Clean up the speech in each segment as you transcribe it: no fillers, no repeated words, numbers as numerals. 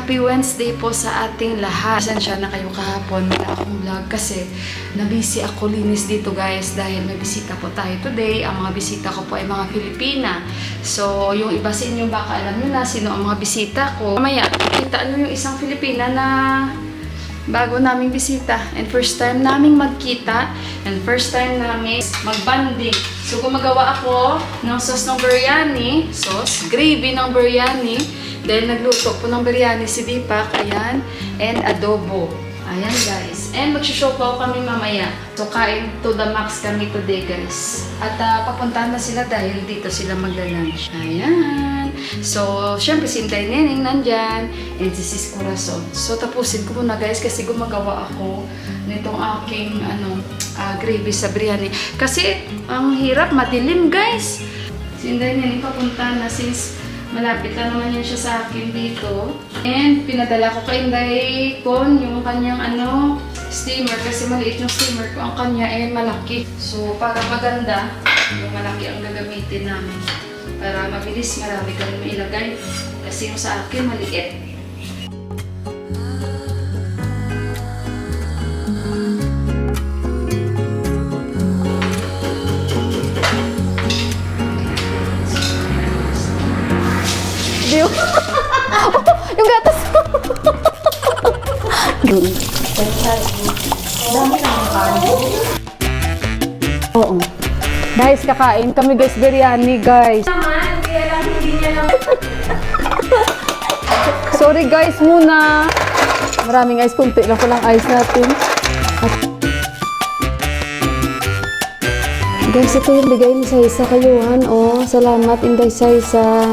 Happy Wednesday po sa ating lahat. Pasensya na kayo kahapon, wala akong vlog kasi nabisi ako linis dito guys dahil may bisita po tayo today. Ang mga bisita ko po ay mga Pilipina. So, yung iba sa inyo baka alam nyo na sino ang mga bisita ko. Mamaya, kita nyo yung isang Pilipina na bago naming bisita and first time naming magkita and first time namin magbanding. So, gumagawa ako ng sauce ng biryani, gravy ng biryani. Then, nagluto po ng biryani si Deepak, ayan, and adobo. Ayan, guys. And magsushow po kami mamaya. So, kain to the max kami today, guys. At papuntahan na sila dahil dito sila magla-lunch. Ayan. So, syempre, si Inday Neneng nandyan. And si Sis Corazon. So, tapusin ko muna, guys, kasi gumagawa ako nitong aking, gravy sa biryani. Kasi, ang hirap, madilim, guys. Si Inday Neneng papuntahan na since malapit na naman yan siya sa akin dito. And pinadala ko kay Inday Con yung kanyang steamer kasi maliit yung steamer ko. Ang kanya ay malaki. So para maganda, yung malaki ang gagamitin namin. Para mabilis, marami ka rin mailagay. Kasi yung sa akin maliit. Yung gatas ko. Dami naman kanin. Oo. Guys, kakain kami guys, biryani guys. Naman, kaya lang hindi niya lang. Sorry guys muna. Maraming ice, kunti lang palang ice natin. Guys, ito yung bigay ni Saisa kayuhan. Oh, salamat Inday Saisa.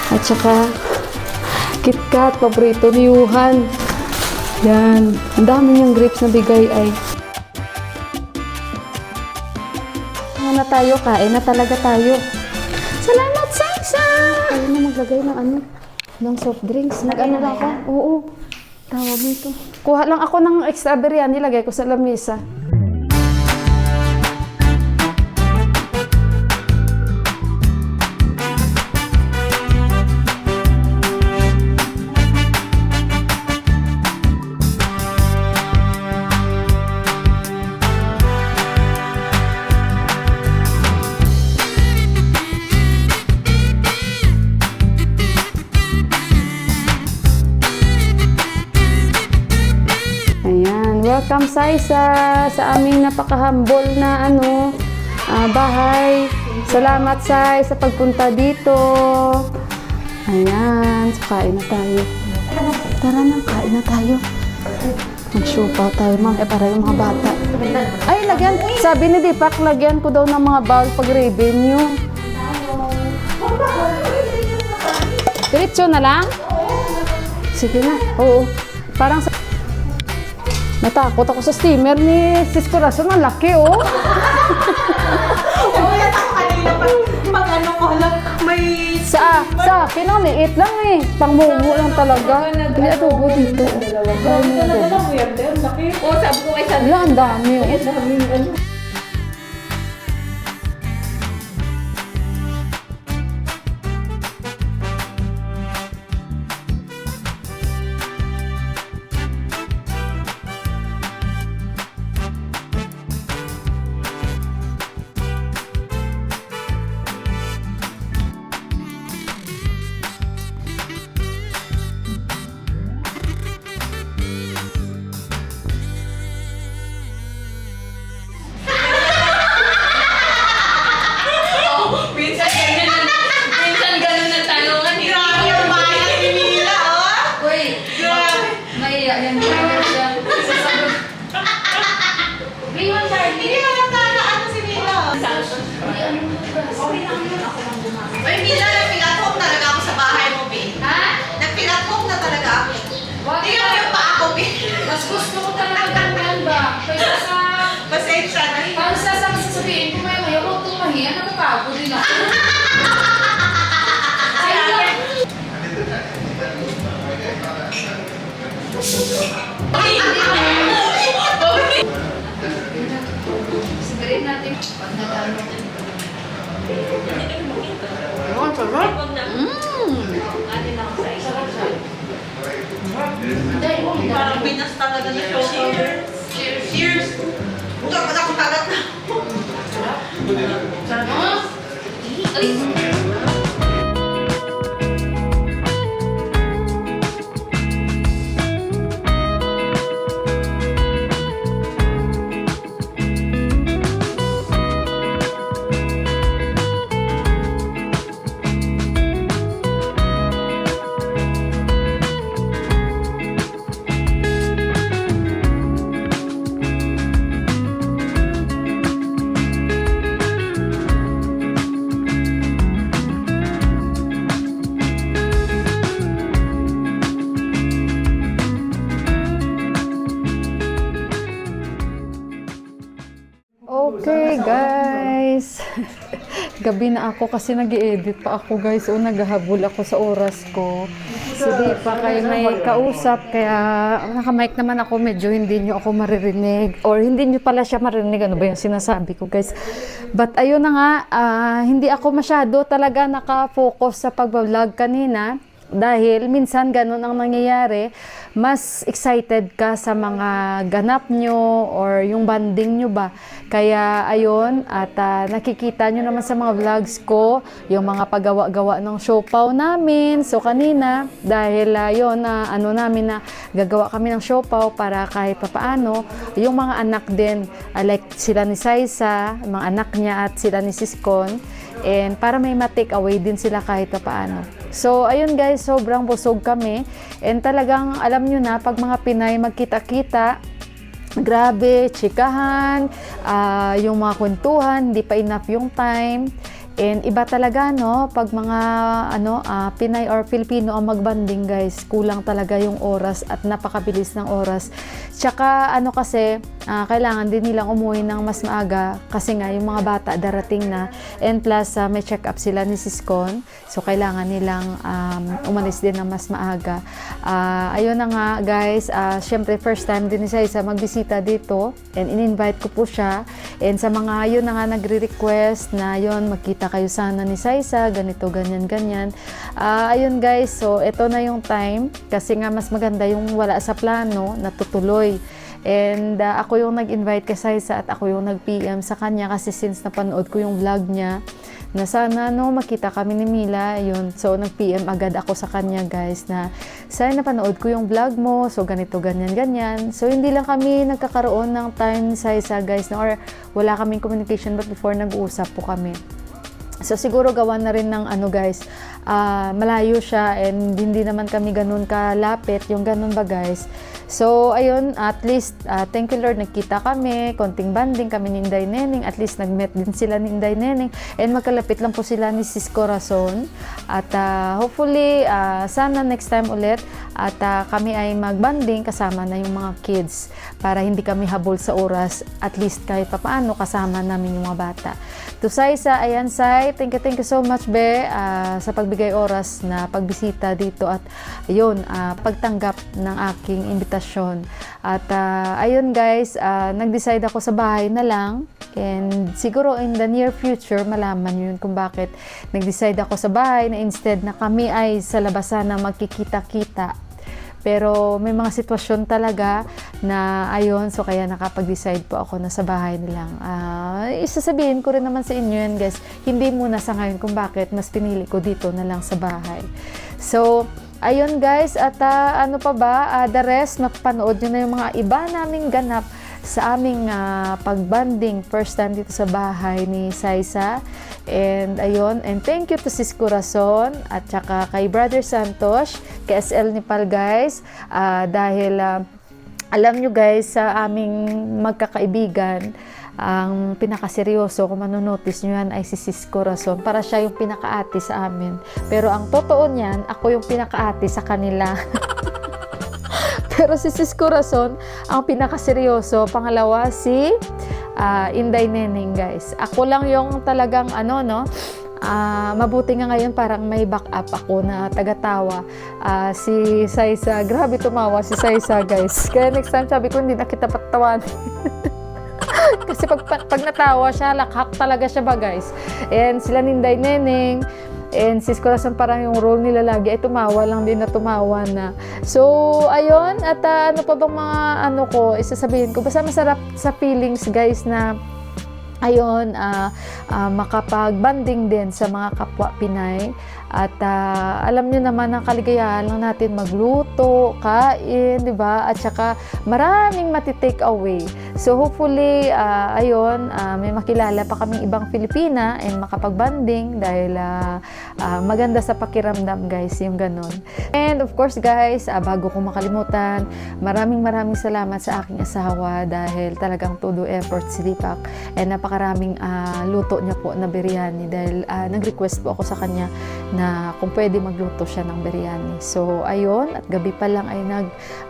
At saka KitKat, paborito ni Yuhan. Yan. Ang dami niyang grapes na bigay ay. Kain na tayo, kain na talaga tayo. Salamat, Saisa! Ayaw na maglagay ng ng soft drinks. Nag-ano lang ako? Oo. Tawag nito. Kuha lang ako ng extra biryani, lagay ko sa lamesa. Welcome Saisa sa aming napaka-humble na bahay. Salamat Sai sa pagpunta dito. Ayan, so kain na tayo. Tara na, kain na tayo. Mag-shopaw tayo para yung mga bata. Ay, lagyan. Sabi ni Deepak, lagyan ko daw ng mga bowl pag revenue. Diretso na lang? Sige na. Oo. Parang sa... Natakot ako sa steamer ni Sis Corazon. Ang laki, oh. Ulit ako kanina pag ko lang may... Sa akin, liit lang eh. Pangmumu lang talaga. Hindi adobo dito. Talaga lang weird eh. Laki. Oo, sabi ko kay Sandra. Wala, ang dami, oh. Ang dami. Ay, Mila, nagpilat-home talaga ako sa bahay mo, Bi. Ha? Nagpilat-home na talaga ako. Tingnan mo yung paa ko, Bi. Mas gusto ko talaga ganyan ba? Kaya sa... Pasensya na. Parang sasabihin ko maya-maya, huwag tumahiya, napapagod din ako. Sabihin natin, pag natalo. Sarap. na na show cover. Cheers! Buka pa akong kagat na. Okay, guys. Gabi na ako kasi nag-i-edit pa ako, guys. O, naghahabol ako sa oras ko. Sige pa kayo may kausap. Kaya naka-mic naman ako. Medyo hindi nyo ako maririnig. Or hindi nyo pala siya maririnig. Ano ba yung sinasabi ko, guys? But ayun na nga, hindi ako masyado talaga naka-focus sa pag-vlog kanina. Dahil minsan ganun ang nangyayari, mas excited ka sa mga ganap nyo or yung banding nyo ba. Kaya ayun, at nakikita nyo naman sa mga vlogs ko, yung mga paggawa-gawa ng siopaw namin. So kanina, dahil yun, ano namin na gagawa kami ng siopaw para kahit papaano, yung mga anak din, like sila ni Saisa, mga anak niya at sila ni Siskon, and para may ma-take away din sila kahit papaano. So, ayun guys, sobrang busog kami. And talagang, alam nyo na, pag mga Pinay magkita-kita, grabe, chikahan, yung mga kwentuhan, hindi pa enough yung time. And iba talaga, no, pag mga Pinay or Filipino ang magbanding, guys, kulang talaga yung oras at napakabilis ng oras. Tsaka kasi, kailangan din nilang umuwi ng mas maaga kasi nga yung mga bata darating na, and plus may check-up sila ni Siskon, so kailangan nilang umalis din ng mas maaga. Ayun na nga, guys, syempre first time din ni Saisa magbisita dito, and in-invite ko po siya, and sa mga yun na nga nagre-request na yun, magkita kayo sana ni Saisa, ganito, ganyan, ganyan. Ayun guys, so ito na yung time, kasi nga mas maganda yung wala sa plano, natutuloy. And ako yung nag-invite kay Saisa at ako yung nag-PM sa kanya kasi since napanood ko yung vlog niya na sana makita kami ni Mila, yun. So nag-PM agad ako sa kanya, guys, na sana napanood ko yung vlog mo, so ganito, ganyan, ganyan. So hindi lang kami nagkakaroon ng time ni Saisa, guys, or wala kaming communication, but before nag-uusap po kami. So siguro gawa na rin ng guys, malayo siya and hindi naman kami ganun kalapit, yung ganun ba, guys. So ayun, at least thank you Lord, nagkita kami, konting banding kami ni Inday Neneng, at least nag-met din sila ni Inday Neneng, and magkalapit lang po sila ni Sis Corazon. At hopefully sana next time ulit at kami ay magbanding kasama na yung mga kids para hindi kami habol sa oras, at least kahit papaano kasama namin yung mga bata. To Saisa, ayan Sai, thank you so much be sa pagbigay oras na pagbisita dito at yun, pagtanggap ng aking imbitasyon. At ayun guys, nag-decide ako sa bahay na lang, and siguro in the near future malaman yun kung bakit nag-decide ako sa bahay na instead na kami ay sa labasan na magkikita-kita. Pero may mga sitwasyon talaga na ayun, so kaya nakapag-decide po ako na sa bahay na lang. Isasabihin ko rin naman sa inyo yan guys, hindi muna sa ngayon kung bakit mas pinili ko dito na lang sa bahay. So, ayun guys, at ano pa ba, the rest, mapapanood nyo na yung mga iba naming ganap sa aming pagbanding first time dito sa bahay ni Saisa. And ayun, and thank you to Sis Corazon at saka kay Brother Santos, kay SL Nepal guys, dahil alam nyo guys, sa aming magkakaibigan, ang pinakaseryoso, kung manonotice nyo yan, ay si Sis Corazon. Para siya yung pinakaati sa amin. Pero ang totoo niyan, ako yung pinakaati sa kanila. Pero si Sis Corazon, ang pinakaseryoso. Pangalawa, si Inday Neneng, guys. Ako lang yung talagang mabuti nga ngayon parang may backup ako na tagatawa. Si Saisa, grabe tumawa si Saisa, guys. Kaya next time sabi ko, hindi na kita patawan. Kasi pag natawa siya, lakhak talaga siya ba, guys. And sila ni Inday Neneng, And sis Corazon parang yung role nila lagi ay tumawa lang din na tumawa na. So, ayun. At ano pa bang mga ano ko, isasabihin ko. Basta masarap sa feelings guys na ayun, makapag-banding din sa mga kapwa Pinay. At alam niyo naman ang kaligayahan lang natin magluto, kain, di ba? At saka maraming mati-take away. So hopefully, ayun, may makilala pa kaming ibang Filipina and makapag-banding dahil maganda sa pakiramdam guys, yung ganun. And of course guys, bago ko makalimutan, maraming salamat sa aking asawa dahil talagang todo effort si Deepak and napakaraming luto niya po na biryani dahil nag-request po ako sa kanya na kung pwede magluto siya ng biryani. So, ayun, at gabi pa lang ay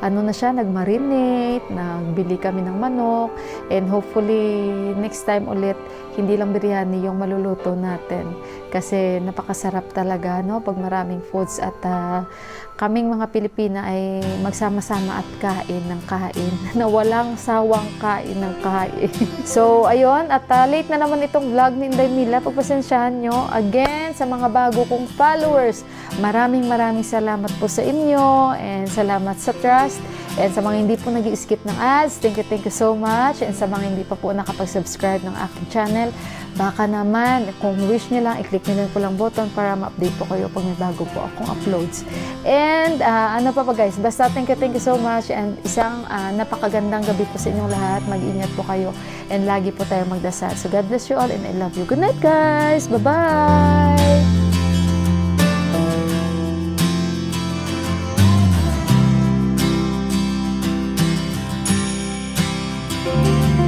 nag-marinate, nagbili kami ng manok, and hopefully, next time ulit, hindi lang biryani yung maluluto natin. Kasi napakasarap talaga, no? Pag maraming foods at kaming mga Pilipina ay magsama-sama at kain ng kain na walang sawang kain ng kain. So, ayun, at late na naman itong vlog ni Inday Mila. Pagpasensyahan nyo. Again, sa mga bago kong followers, maraming salamat po sa inyo and salamat sa trust. And sa mga hindi po nag-i-skip ng ads, thank you so much. And sa mga hindi pa po nakapag-subscribe ng aking channel, baka naman, kung wish nyo lang, i-click nyo lang po lang button para ma-update po kayo pag may bago po akong uploads. And ano pa guys, basta thank you so much and isang napakagandang gabi po sa inyong lahat. Mag-ingat po kayo and lagi po tayo magdasal. So God bless you all and I love you. Good night guys! Bye-bye!